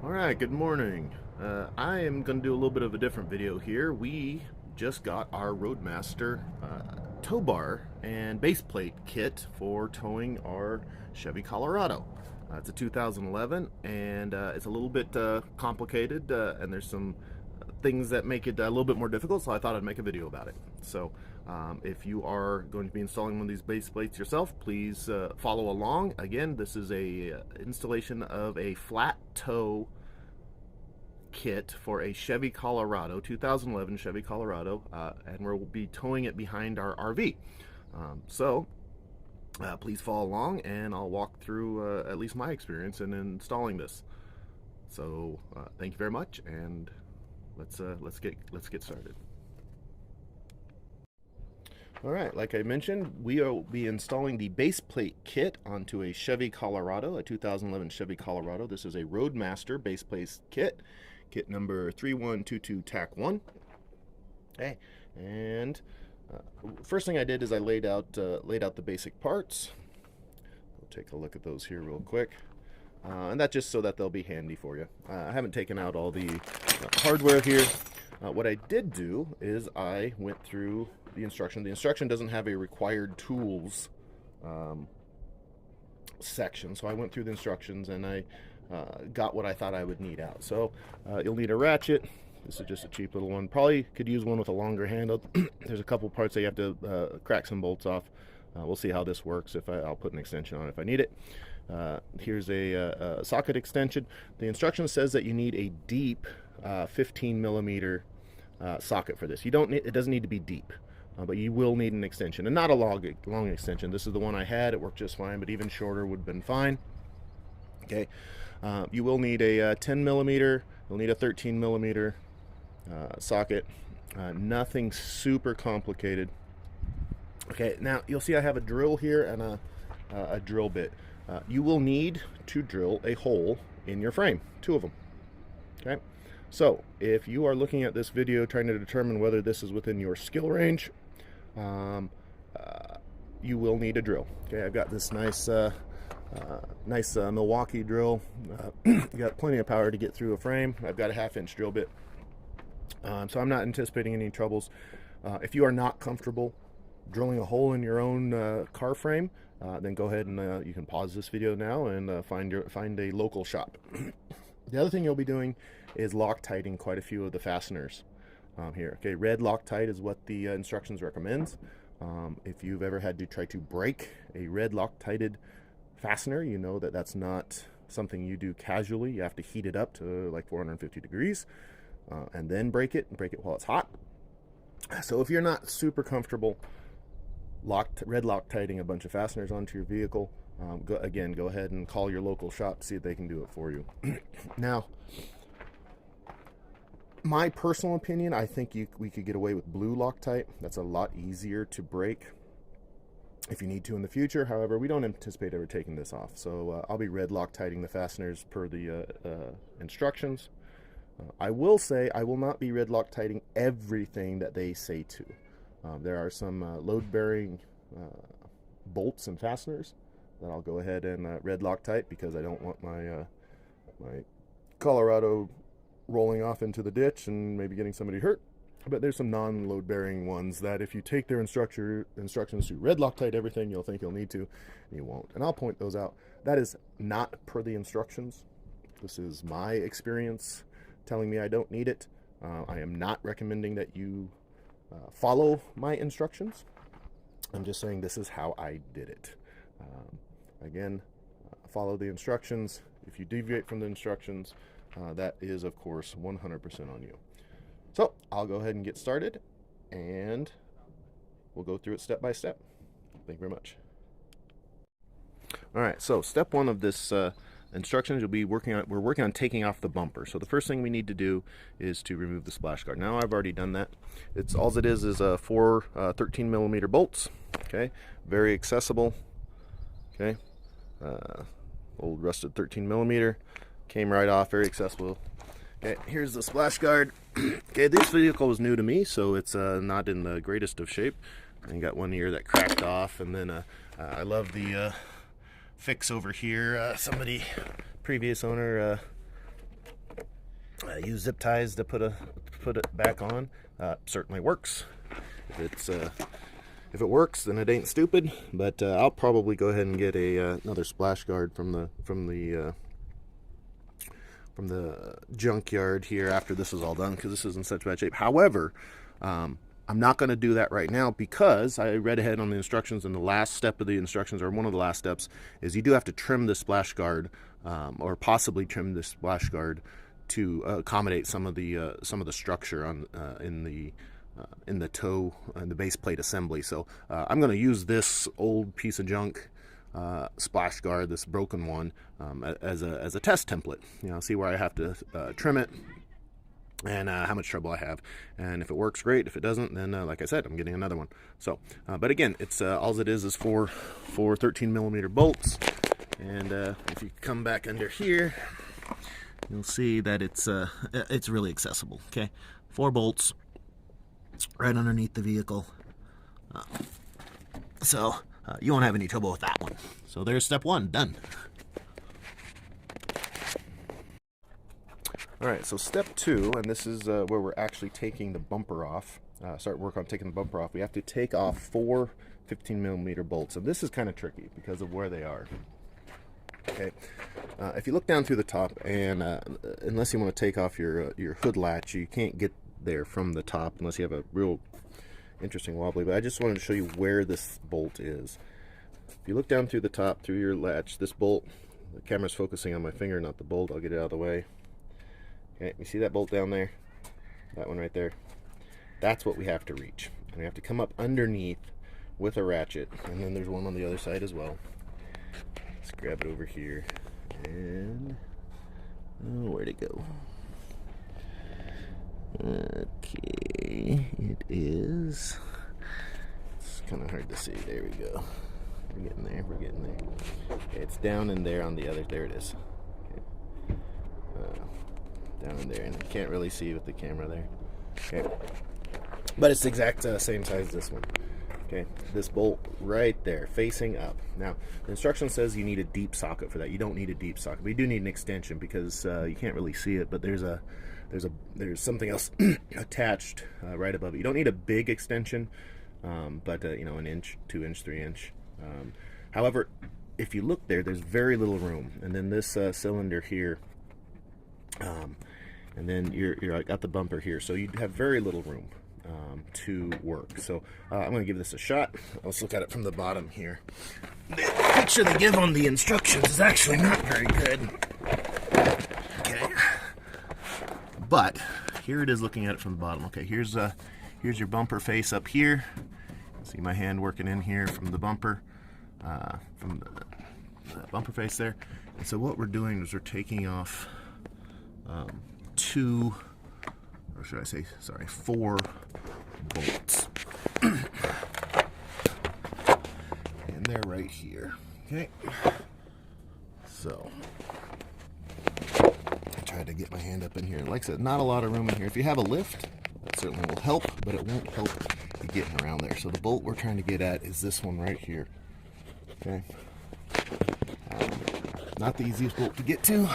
Alright, good morning. I am going to do a little bit of a different video here. We just got our Roadmaster tow bar and base plate kit for towing our Chevy Colorado. It's a 2011 and it's a little bit complicated and there's some things that make it a little bit more difficult, so I thought I'd make a video about it. So if you are going to be installing one of these base plates yourself, please follow along. Again, this is a installation of a flat tow kit for a Chevy Colorado, 2011 Chevy Colorado, and we'll be towing it behind our RV. Please follow along, and I'll walk through at least my experience in installing this. So thank you very much, and let's get started. All right, like I mentioned, we will be installing the base plate kit onto a Chevy Colorado, a 2011 Chevy Colorado. This is a Roadmaster Base Plate Kit, kit number 3122 TAC 1. Okay, and first thing I did is I laid out the basic parts. We'll take a look at those here real quick. And that's just so that they'll be handy for you. I haven't taken out all the hardware here. What I did do is I went through the instruction. The instruction doesn't have a required tools section, so I went through the instructions and I got what I thought I would need out. So you'll need a ratchet. This is just a cheap little one. Probably could use one with a longer handle. There's a couple parts that you have to crack some bolts off. We'll see how this works. I'll put an extension on it if I need it. Here's a socket extension. The instruction says that you need a deep 15 millimeter socket for this. It doesn't need to be deep, but you will need an extension, and not a long extension. This is the one I had. It worked just fine, but even shorter would have been fine. Okay, you will need a 10 millimeter. You'll need a 13 millimeter socket. Nothing super complicated. Okay, now you'll see I have a drill here and a drill bit. You will need to drill a hole in your frame, 2 of them. Okay, so if you are looking at this video trying to determine whether this is within your skill range, you will need a drill. Okay, I've got this nice Milwaukee drill. Got plenty of power to get through a frame. I've got a 1/2-inch drill bit, so I'm not anticipating any troubles. If you are not comfortable drilling a hole in your own car frame, then go ahead and you can pause this video now and find a local shop. The other thing you'll be doing is Loctiting quite a few of the fasteners here. Okay, red Loctite is what the instructions recommends. If you've ever had to try to break a red Loctited fastener, you know that that's not something you do casually. You have to heat it up to like 450 degrees and then break it while it's hot. So if you're not super comfortable red Loctiting a bunch of fasteners onto your vehicle, go ahead and call your local shop, see if they can do it for you. Now, my personal opinion, I think we could get away with blue Loctite. That's a lot easier to break if you need to in the future. However, we don't anticipate ever taking this off, so I'll be red Loctiting the fasteners per the instructions. I will say I will not be red Loctiting everything that they say to. There are some load-bearing bolts and fasteners that I'll go ahead and red Loctite, because I don't want my my Colorado rolling off into the ditch and maybe getting somebody hurt. But there's some non-load-bearing ones that if you take their instructions to red Loctite everything, you'll think you'll need to, and you won't. And I'll point those out. That is not per the instructions. This is my experience telling me I don't need it. I am not recommending that you follow my instructions. I'm just saying this is how I did it. Again, follow the instructions. If you deviate from the instructions, that is, of course, 100% on you. So I'll go ahead and get started, and we'll go through it step by step. Thank you very much. All right, so step 1 of this instructions, we're working on taking off the bumper. So the first thing we need to do is to remove the splash guard. Now I've already done that. It's all it is 4 13 millimeter bolts. Okay, very accessible. Okay, old rusted 13 millimeter, came right off, very accessible. Okay, here's the splash guard. Okay, this vehicle was new to me, so it's not in the greatest of shape. And you got one ear that cracked off, and then I love the fix over here. Somebody, previous owner, use zip ties to put it back on. Certainly works. If it works, then it ain't stupid. But I'll probably go ahead and get another splash guard from the junkyard here after this is all done, because this is in such bad shape. However, I'm not going to do that right now because I read ahead on the instructions, and the last step of the instructions, or one of the last steps, is you do have to trim the splash guard, or possibly trim the splash guard to accommodate some of the structure on in the toe and the base plate assembly. So I'm going to use this old piece of junk splash guard, this broken one, as a test template. See where I have to trim it and how much trouble I have. And if it works, great. If it doesn't, then like I said, I'm getting another one. So but again, it's all it is four 13mm bolts. And if you come back under here, you'll see that it's really accessible. Okay, 4 bolts right underneath the vehicle, so you won't have any trouble with that one. So there's step 1 done. Alright, so step 2, and this is where we're actually taking the bumper off, start work on taking the bumper off. We have to take off 4 15mm bolts, and this is kind of tricky because of where they are. Okay, if you look down through the top, and unless you want to take off your hood latch, you can't get there from the top unless you have a real interesting wobbly. But I just wanted to show you where this bolt is. If you look down through the top, through your latch, this bolt, the camera's focusing on my finger, not the bolt. I'll get it out of the way. Okay, you see that bolt down there? That one right there? That's what we have to reach. And we have to come up underneath with a ratchet. And then there's one on the other side as well. Let's grab it over here. And where'd it go? Okay, it is. It's kind of hard to see. There we go. We're getting there. We're getting there. Okay, it's down in there on the other. There it is. Okay. Down in there, and you can't really see with the camera there. Okay, but it's the exact same size as this one. Okay, this bolt right there, facing up. Now, the instruction says you need a deep socket for that. You don't need a deep socket. We do need an extension because you can't really see it, but there's something else attached right above it. You don't need a big extension, but an inch, 2 inch, 3 inch. However, if you look there, there's very little room. And then this cylinder here, and then you're got the bumper here, so you have very little room to work. So I'm going to give this a shot. Let's look at it from the bottom here. The picture they give on the instructions is actually not very good. Okay. But here it is looking at it from the bottom. Okay, here's your bumper face up here. See my hand working in here from the bumper, from the bumper face there. And so what we're doing is we're taking off 2, or should I say, sorry, 4 bolts. And they're right here. Okay. So I tried to get my hand up in here. Like I said, not a lot of room in here. If you have a lift, that certainly will help, but it won't help you getting around there. So the bolt we're trying to get at is this one right here. Okay. Not the easiest bolt to get to,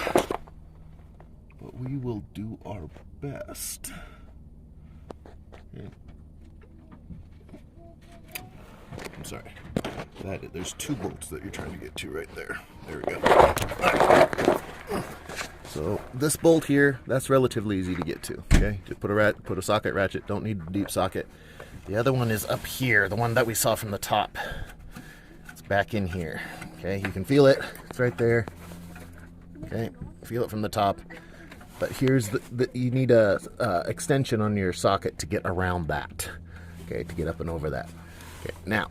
but we will do our best. Okay. I'm sorry. There's 2 bolts that you're trying to get to right there. There we go. Right. So this bolt here, that's relatively easy to get to. Okay, just put a socket ratchet. Don't need a deep socket. The other one is up here, the one that we saw from the top. It's back in here. Okay, you can feel it. It's right there. Okay, feel it from the top. But here's you need a extension on your socket to get around that. Okay, to get up and over that. Okay, now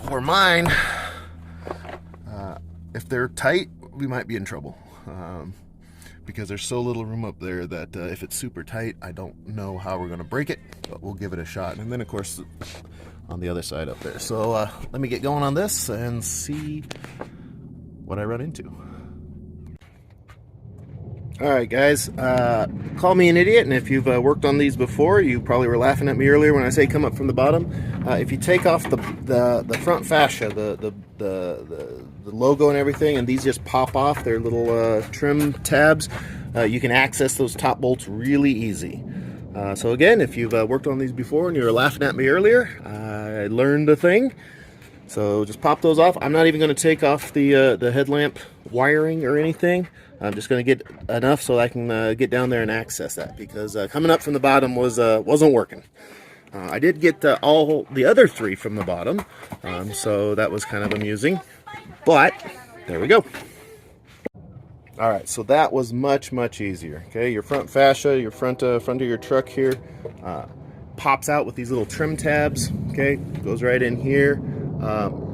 for mine, if they're tight, we might be in trouble. Because there's so little room up there that if it's super tight, I don't know how we're going to break it, but we'll give it a shot. And then, of course, on the other side up there. So let me get going on this and see what I run into. Alright guys, call me an idiot, and if you've worked on these before, you probably were laughing at me earlier when I say come up from the bottom. If you take off the front fascia, the logo and everything, and these just pop off, they're little trim tabs, you can access those top bolts really easy. So again, if you've worked on these before and you were laughing at me earlier, I learned a thing. So just pop those off. I'm not even going to take off the headlamp wiring or anything. I'm just going to get enough so I can get down there and access that, because coming up from the bottom wasn't working. I did get all the other three from the bottom, so that was kind of amusing. But there we go. All right, so that was much easier. Okay, your front fascia, your front of your truck here, pops out with these little trim tabs. Okay, goes right in here.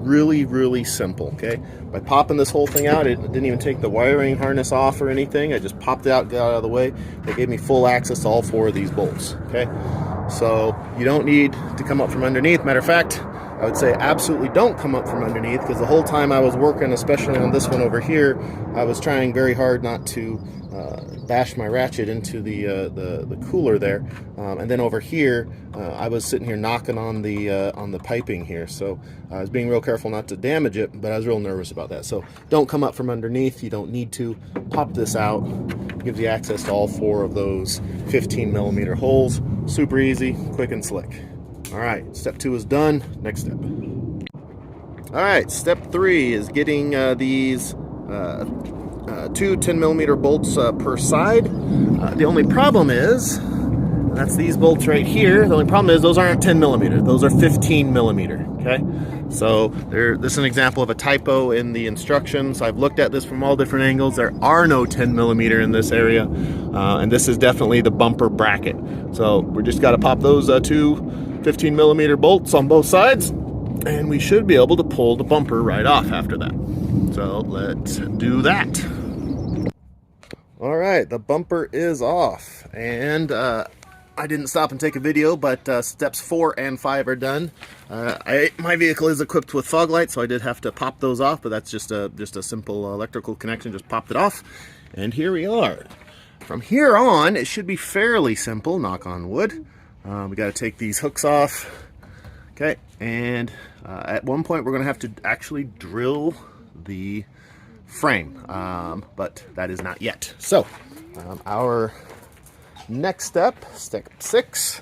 Really simple. Okay, by popping this whole thing out, it didn't even take the wiring harness off or anything. I just popped it out, got out of the way. They gave me full access to all 4 of these bolts. Okay, so you don't need to come up from underneath. Matter of fact, I would say absolutely don't come up from underneath, because the whole time I was working, especially on this one over here, I was trying very hard not to bash my ratchet into the cooler there, and then over here I was sitting here knocking on the piping here, so I was being real careful not to damage it, but I was real nervous about that. So don't come up from underneath. You don't need to. Pop this out. Gives you access to all 4 of those 15mm holes. Super easy, quick and slick. All right, step 2 is done. Next step. All right, step 3 is getting these 2 10mm bolts per side. The only problem is, that's these bolts right here. The only problem is those aren't 10mm. Those are 15mm, okay? So this is an example of a typo in the instructions. I've looked at this from all different angles. There are no 10mm in this area, and this is definitely the bumper bracket. So we just got to pop those 2 15mm bolts on both sides, and we should be able to pull the bumper right off after that. So let's do that. All right, the bumper is off, and I didn't stop and take a video, but steps 4 and 5 are done. My vehicle is equipped with fog lights, so I did have to pop those off, but that's just a simple electrical connection. Just popped it off, and here we are. From here on, it should be fairly simple, knock on wood. We got to take these hooks off. Okay, and at one point we're going to have to actually drill the frame, but that is not yet. So our next step 6,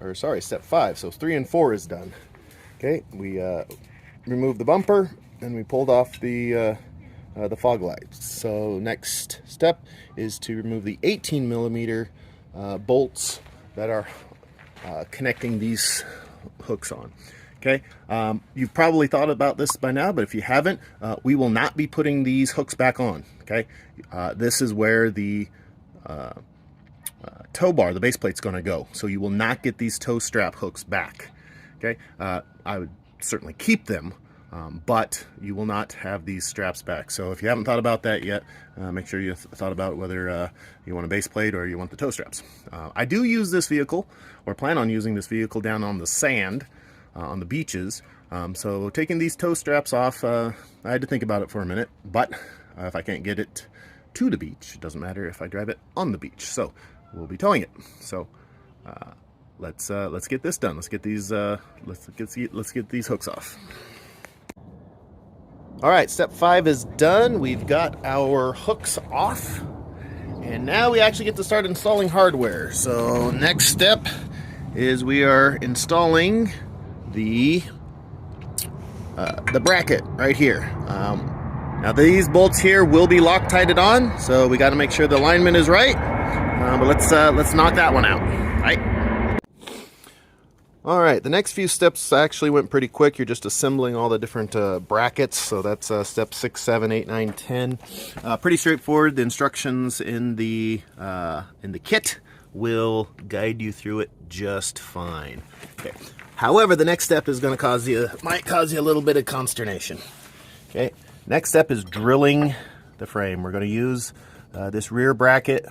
or sorry, step 5. So 3 and 4 is done. Okay, we removed the bumper and we pulled off the fog lights. So next step is to remove the 18mm bolts that are connecting these hooks on. Okay, you've probably thought about this by now, but if you haven't, we will not be putting these hooks back on. Okay, this is where the tow bar, the base plate's going to go. So you will not get these tow strap hooks back. Okay, I would certainly keep them, but you will not have these straps back. So if you haven't thought about that yet, make sure you thought about whether you want a base plate or you want the tow straps. I do use this vehicle, or plan on using this vehicle, down on the sand, on the beaches. So taking these tow straps off, I had to think about it for a minute, but if I can't get it to the beach, it doesn't matter if I drive it on the beach. So we'll be towing it. So let's get this done. Let's get these let's get these hooks off. All right, step 5 is done. We've got our hooks off, and now we actually get to start installing hardware. So next step is we are installing the bracket right here. Now these bolts here will be Loctited on, so we got to make sure the alignment is right. But let's knock that one out. Right. All right, the next few steps actually went pretty quick. You're just assembling all the different brackets. So that's step 6, 7, 8, 9, 10. Pretty straightforward. The instructions in the kit will guide you through it just fine. Okay. However, the next step is going to might cause you a little bit of consternation. Okay. Next step is drilling the frame. We're going to use this rear bracket,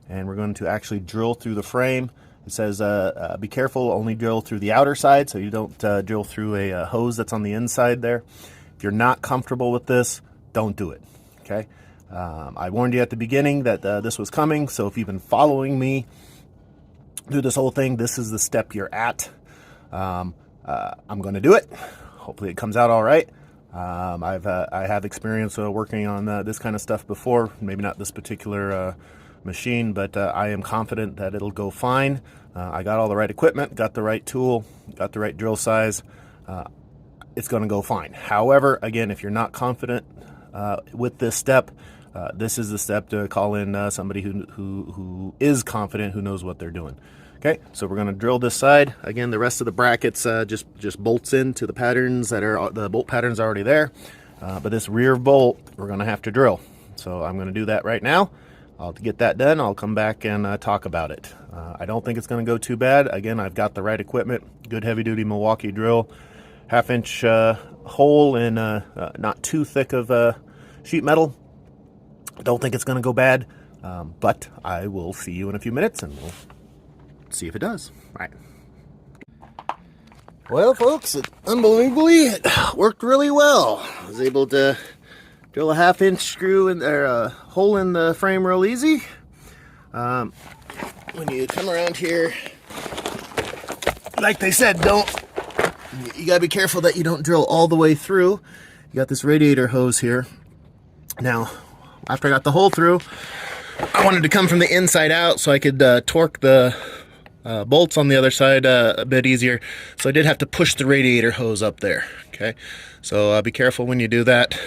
and we're going to actually drill through the frame. It says be careful, only drill through the outer side, so you don't drill through a hose that's on the inside there. If you're not comfortable with this, don't do it. Okay. I warned you at the beginning that this was coming, so if you've been following me through this whole thing, this is the step you're at. I'm going to do it. Hopefully it comes out all right. I have experience working on this kind of stuff before. Maybe not this particular machine, but I am confident that it'll go fine. I got all the right equipment, got the right tool, got the right drill size. It's going to go fine. However, again, if you're not confident with this step, this is the step to call in somebody who is confident, who knows what they're doing. Okay, so we're going to drill this side. Again, the rest of the brackets just bolts into the patterns that are, the bolt patterns are already there. But this rear bolt, we're going to have to drill. So I'm going to do that right now. I'll get that done. I'll come back and talk about it. I don't think it's going to go too bad. Again, I've got the right equipment, good heavy-duty Milwaukee drill, half-inch hole in not too thick of sheet metal. I don't think it's going to go bad, but I will see you in a few minutes and we'll see if it does. All right. Well, folks, unbelievably, it worked really well. I was able to drill a half-inch screw in there, hole in the frame real easy. When you come around here, like they said, you gotta be careful that you don't drill all the way through. You got this radiator hose here. Now, after I got the hole through, I wanted to come from the inside out so I could torque the bolts on the other side a bit easier. So I did have to push the radiator hose up there. Okay, so be careful when you do that.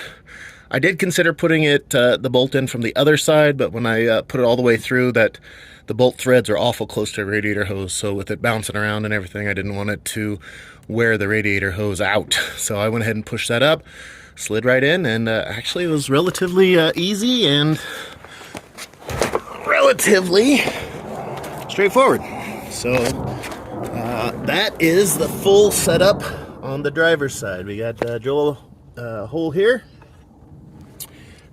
I did consider putting the bolt in from the other side, but when I put it all the way through, the bolt threads are awful close to the radiator hose, so with it bouncing around and everything, I didn't want it to wear the radiator hose out. So I went ahead and pushed that up, slid right in, and actually it was relatively easy and relatively straightforward. So that is the full setup on the driver's side. We got drill a hole here.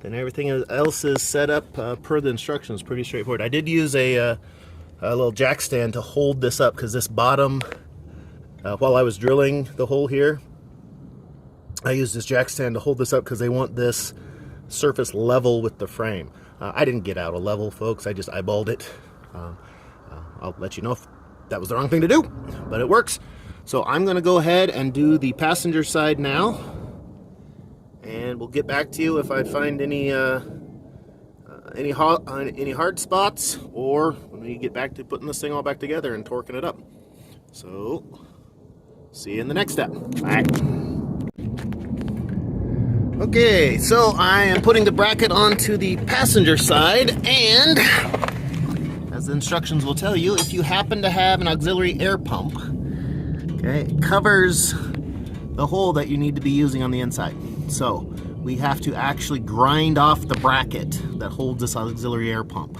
Then everything else is set up per the instructions, pretty straightforward. I did use a little jack stand to hold this up because this bottom, while I was drilling the hole here, I used this jack stand to hold this up because they want this surface level with the frame. I didn't get out a level, folks. I just eyeballed it. I'll let you know if that was the wrong thing to do, but it works. So I'm going to go ahead and do the passenger side now. And we'll get back to you if I find any hard spots, or when we get back to putting this thing all back together and torquing it up. So, see you in the next step. All right. Okay, so I am putting the bracket onto the passenger side, and as the instructions will tell you, if you happen to have an auxiliary air pump, okay, it covers the hole that you need to be using on the inside. So we have to actually grind off the bracket that holds this auxiliary air pump.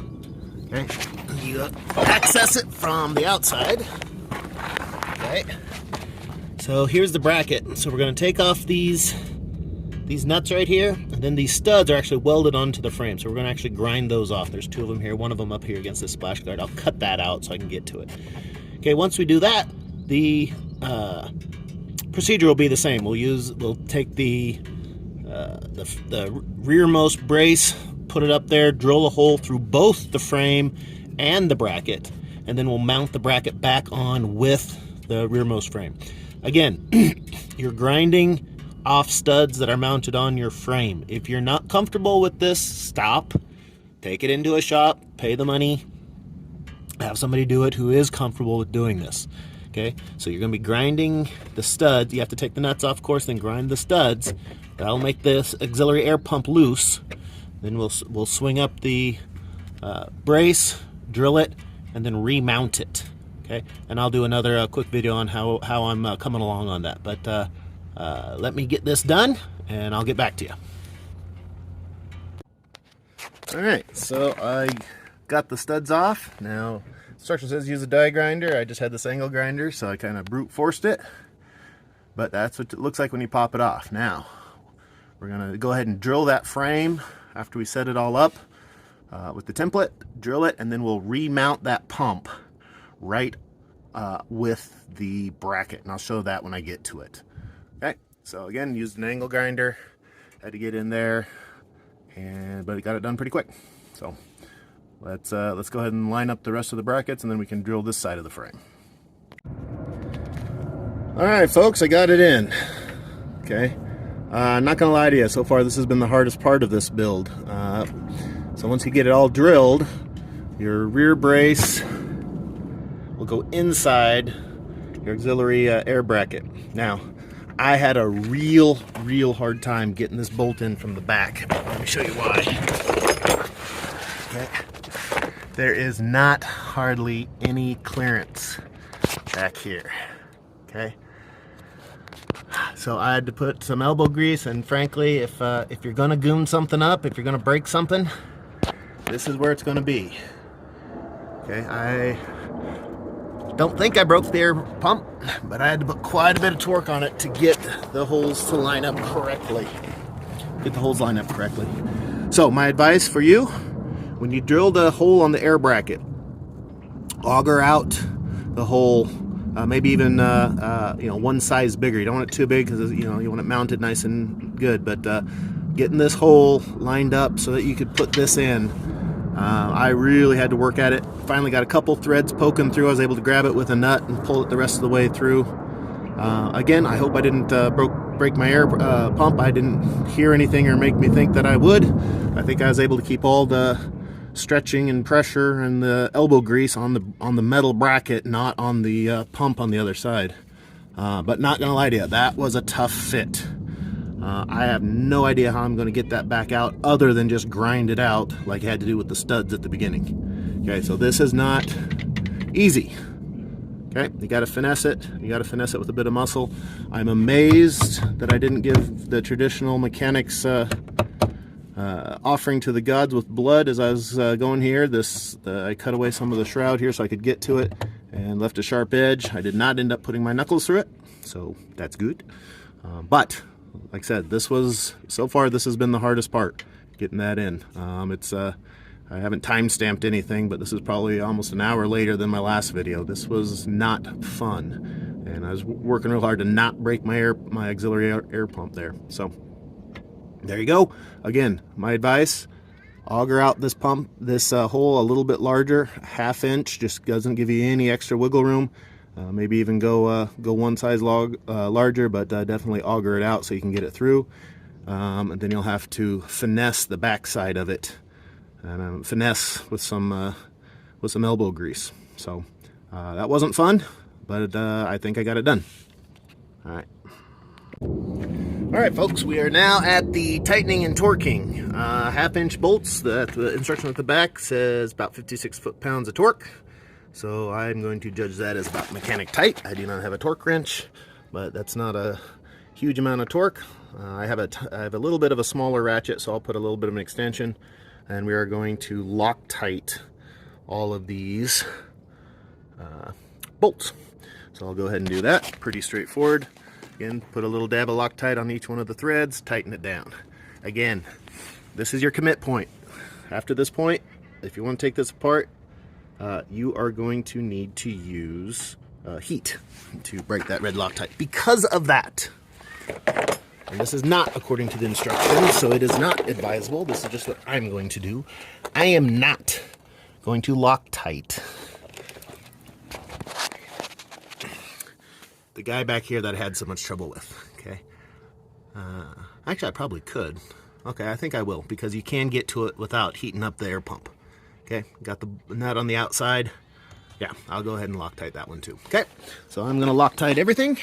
Okay, you access it from the outside. Okay, so here's the bracket. So we're going to take off these nuts right here, and then these studs are actually welded onto the frame. So we're going to actually grind those off. There's two of them here, one of them up here against this splash guard. I'll cut that out so I can get to it. Okay, once we do that, the procedure will be the same. We'll take the rearmost brace, put it up there, drill a hole through both the frame and the bracket, and then we'll mount the bracket back on with the rearmost frame. Again, you're grinding off studs that are mounted on your frame. If you're not comfortable with this, stop, take it into a shop, pay the money, have somebody do it who is comfortable with doing this. Okay, so you're going to be grinding the studs. You have to take the nuts off, of course, then grind the studs. That'll make this auxiliary air pump loose. Then we'll swing up the brace, drill it, and then remount it. Okay, and I'll do another quick video on how I'm coming along on that. But let me get this done, and I'll get back to you. All right, so I got the studs off. Now, instruction says use a die grinder. I just had this angle grinder, so I kind of brute forced it. But that's what it looks like when you pop it off. Now, we're gonna go ahead and drill that frame after we set it all up with the template, drill it, and then we'll remount that pump right with the bracket. And I'll show that when I get to it. Okay, so again, used an angle grinder, had to get in there, but it got it done pretty quick. So let's go ahead and line up the rest of the brackets, and then we can drill this side of the frame. All right, folks, I got it in. Okay, Not gonna lie to you, so far this has been the hardest part of this build. So once you get it all drilled, your rear brace will go inside your auxiliary air bracket. Now, I had a real hard time getting this bolt in from the back. Let me show you why. Okay. There is not hardly any clearance back here. Okay. So I had to put some elbow grease, and frankly, if you're gonna goon something up, if you're gonna break something, this is where it's gonna be. Okay, I don't think I broke the air pump, but I had to put quite a bit of torque on it to get the holes to line up correctly. So my advice for you, when you drill the hole on the air bracket, auger out the hole, maybe even one size bigger. You don't want it too big because you want it mounted nice and good. But getting this hole lined up so that you could put this in, I really had to work at it. Finally got a couple threads poking through. I was able to grab it with a nut and pull it the rest of the way through. Again, I hope I didn't break my air pump. I didn't hear anything or make me think that I would. I think I was able to keep all the stretching and pressure and the elbow grease on the metal bracket, not on the pump on the other side. But not gonna lie to you, that was a tough fit. I have no idea how I'm gonna get that back out other than just grind it out like I had to do with the studs at the beginning. Okay, so this is not easy. Okay, you gotta finesse it. You gotta finesse it with a bit of muscle. I'm amazed that I didn't give the traditional mechanics offering to the gods with blood as I was going here. I cut away some of the shroud here so I could get to it and left a sharp edge. I did not end up putting my knuckles through it, so that's good. But like I said, so far this has been the hardest part, getting that in. I haven't time stamped anything, but this is probably almost an hour later than my last video. This was not fun, and I was working real hard to not break my auxiliary air pump there. So there you go. Again, my advice, auger out this hole a little bit larger, ½ inch, just doesn't give you any extra wiggle room. Maybe even go one size larger, but definitely auger it out so you can get it through. And then you'll have to finesse the back side of it, and finesse with some elbow grease. So that wasn't fun, but I think I got it done. All right. All right, folks, we are now at the tightening and torquing. ½ inch bolts. The instruction at the back says about 56 foot-pounds of torque. So I'm going to judge that as about mechanic tight. I do not have a torque wrench, but that's not a huge amount of torque. I have a little bit of a smaller ratchet, so I'll put a little bit of an extension, and we are going to Loctite all of these bolts. So I'll go ahead and do that. Pretty straightforward. Again, put a little dab of Loctite on each one of the threads, tighten it down. Again, this is your commit point. After this point, if you want to take this apart, you are going to need to use heat to break that red Loctite. Because of that, and this is not according to the instructions, so it is not advisable. This is just what I'm going to do. I am not going to Loctite the guy back here that I had so much trouble with. Okay. Actually, I probably could. Okay, I think I will, because you can get to it without heating up the air pump. Okay, got the nut on the outside. Yeah, I'll go ahead and Loctite that one too. Okay, so I'm gonna Loctite everything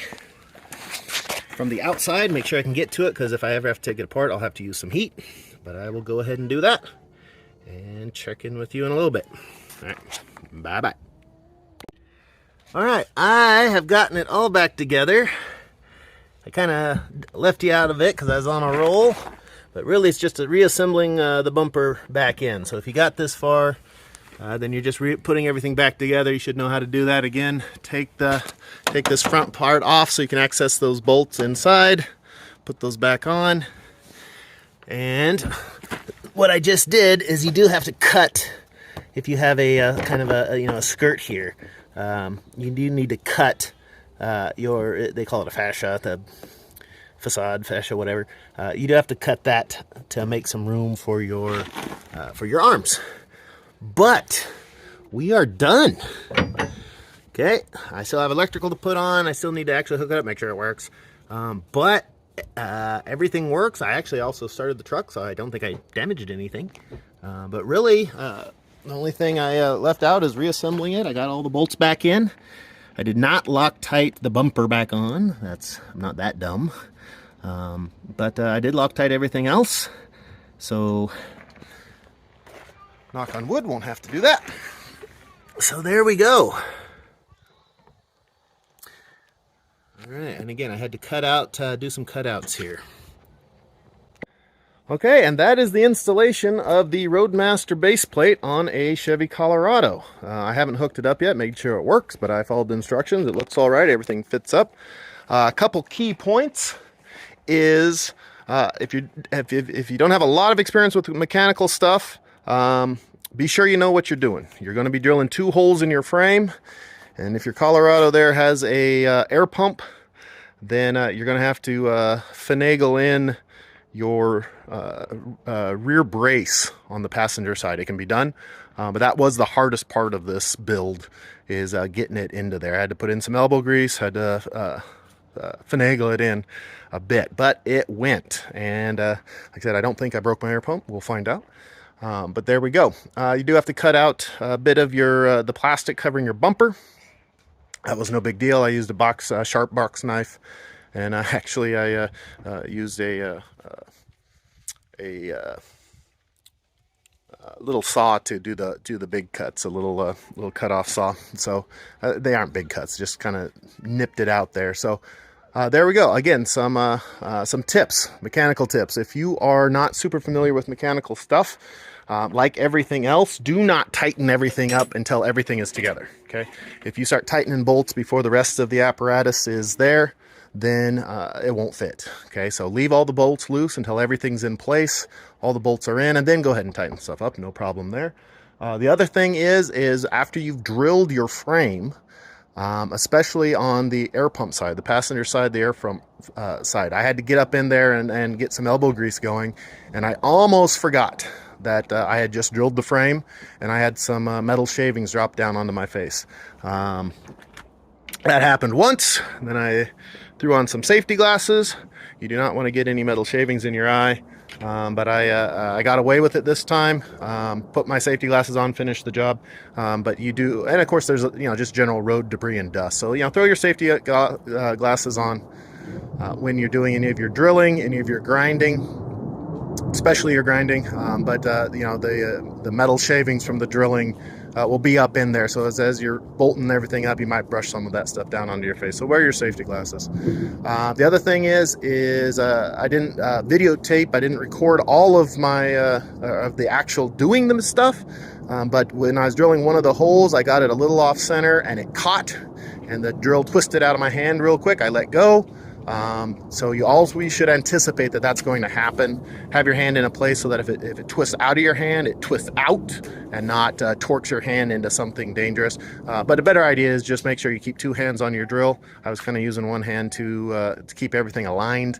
from the outside, make sure I can get to it, because if I ever have to take it apart, I'll have to use some heat. But I will go ahead and do that and check in with you in a little bit. All right, bye-bye. All right, I have gotten it all back together. I kind of left you out of it because I was on a roll, but really it's just reassembling the bumper back in. So if you got this far, then you're just putting everything back together. You should know how to do that. Again, take this front part off so you can access those bolts inside. Put those back on. And what I just did is you do have to cut, if you have a kind of a skirt here. You do need to cut they call it a fascia, the facade fascia, whatever. You do have to cut that to make some room for your arms. But we are done. Okay, I still have electrical to put on. I still need to actually hook it up, make sure it works. But Everything works. I actually also started the truck, so I don't think I damaged anything. But really, the only thing I left out is reassembling it. I got all the bolts back in. I did not Loctite the bumper back on. I'm not that dumb. But I did Loctite everything else. So, knock on wood, won't have to do that. So there we go. All right, and again, I had to do some cutouts here. Okay, and that is the installation of the Roadmaster base plate on a Chevy Colorado. I haven't hooked it up yet, made sure it works, but I followed the instructions. It looks all right, everything fits up. A couple key points is if you don't have a lot of experience with mechanical stuff, be sure you know what you're doing. You're going to be drilling 2 holes in your frame, and if your Colorado there has a air pump, then you're going to have to finagle in your rear brace on the passenger side. It can be done, but that was the hardest part of this build, is getting it into there. I had to put in some elbow grease, had to finagle it in a bit, but it went. And like I said, I don't think I broke my air pump. We'll find out. But there we go. You do have to cut out a bit of your the plastic covering your bumper. That was no big deal. I used a sharp box knife, and actually I used a little saw to do the big cuts, a little cut-off saw. So they aren't big cuts, just kind of nipped it out there. So there we go. Again, some tips, mechanical tips. If you are not super familiar with mechanical stuff, like everything else, do not tighten everything up until everything is together. Okay, if you start tightening bolts before the rest of the apparatus is there, then it won't fit. Okay, so leave all the bolts loose until everything's in place, all the bolts are in, and then go ahead and tighten stuff up. No problem there. The other thing is after you've drilled your frame, especially on the air pump side, the passenger side, the air pump side, I had to get up in there and get some elbow grease going, and I almost forgot that I had just drilled the frame, and I had some metal shavings drop down onto my face. That happened once. Then I threw on some safety glasses. You do not want to get any metal shavings in your eye, but I got away with it this time. Put my safety glasses on, finished the job. But you do, and of course there's just general road debris and dust. So throw your safety glasses on when you're doing any of your drilling, any of your grinding, especially your grinding. But the metal shavings from the drilling will be up in there, so as you're bolting everything up, you might brush some of that stuff down onto your face. So wear your safety glasses. The other thing is I didn't videotape, I didn't record all of my of the actual doing the stuff, but when I was drilling one of the holes, I got it a little off center and it caught, and the drill twisted out of my hand real quick. I let go. So we should anticipate that that's going to happen. Have your hand in a place so that if it twists out of your hand, it twists out and not torques your hand into something dangerous. But a better idea is just make sure you keep 2 hands on your drill. I was kind of using one hand to keep everything aligned.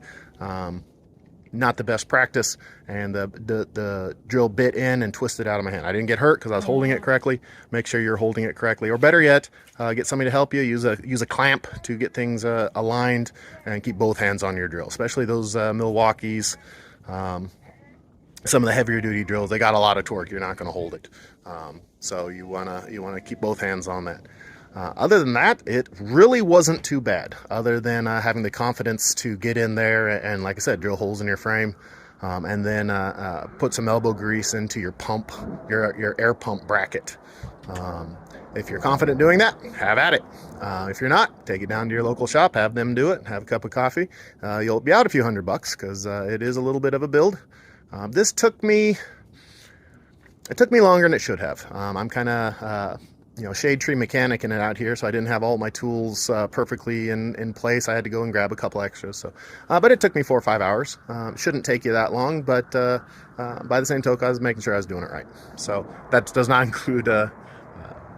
Not the best practice, and the drill bit in and twisted out of my hand. I didn't get hurt because I was holding it correctly. Make sure you're holding it correctly, or better yet, get somebody to help you. Use a clamp to get things aligned, and keep both hands on your drill, especially those Milwaukees. Some of the heavier duty drills, they got a lot of torque. You're not going to hold it, so you wanna keep both hands on that. Other than that, it really wasn't too bad, other than having the confidence to get in there and, like I said, drill holes in your frame, and then put some elbow grease into your pump, your air pump bracket. If you're confident doing that, have at it. If you're not, take it down to your local shop, have them do it, have a cup of coffee. You'll be out a few $100 because it is a little bit of a build. This took me longer than it should have. I'm kind of shade tree mechanic in it out here, so I didn't have all my tools perfectly in place. I had to go and grab a couple extras. So, but it took me 4 or 5 hours. Shouldn't take you that long, but by the same token, I was making sure I was doing it right. So that does not include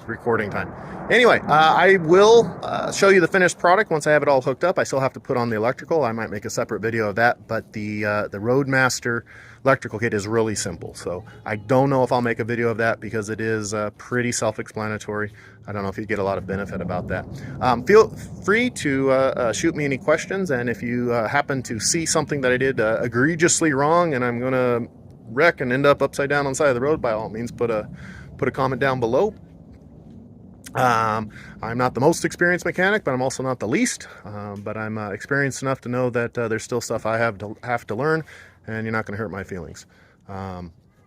recording time. Anyway, I will show you the finished product once I have it all hooked up. I still have to put on the electrical. I might make a separate video of that, but the Roadmaster electrical kit is really simple. So I don't know if I'll make a video of that because it is pretty self-explanatory. I don't know if you get a lot of benefit about that. Feel free to shoot me any questions, and if you happen to see something that I did egregiously wrong and I'm gonna wreck and end up upside down on the side of the road, by all means put a comment down below. I'm not the most experienced mechanic, but I'm also not the least, but I'm experienced enough to know that there's still stuff I have to learn, and you're not going to hurt my feelings.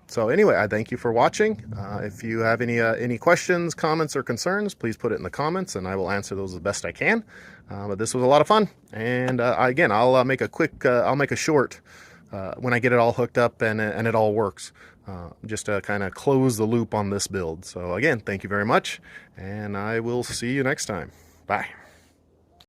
So anyway, I thank you for watching. If you have any questions, comments, or concerns, please put it in the comments, and I will answer those as best I can. But this was a lot of fun, and again, I'll make a short when I get it all hooked up and it all works, just to kind of close the loop on this build. So again, thank you very much, and I will see you next time. Bye.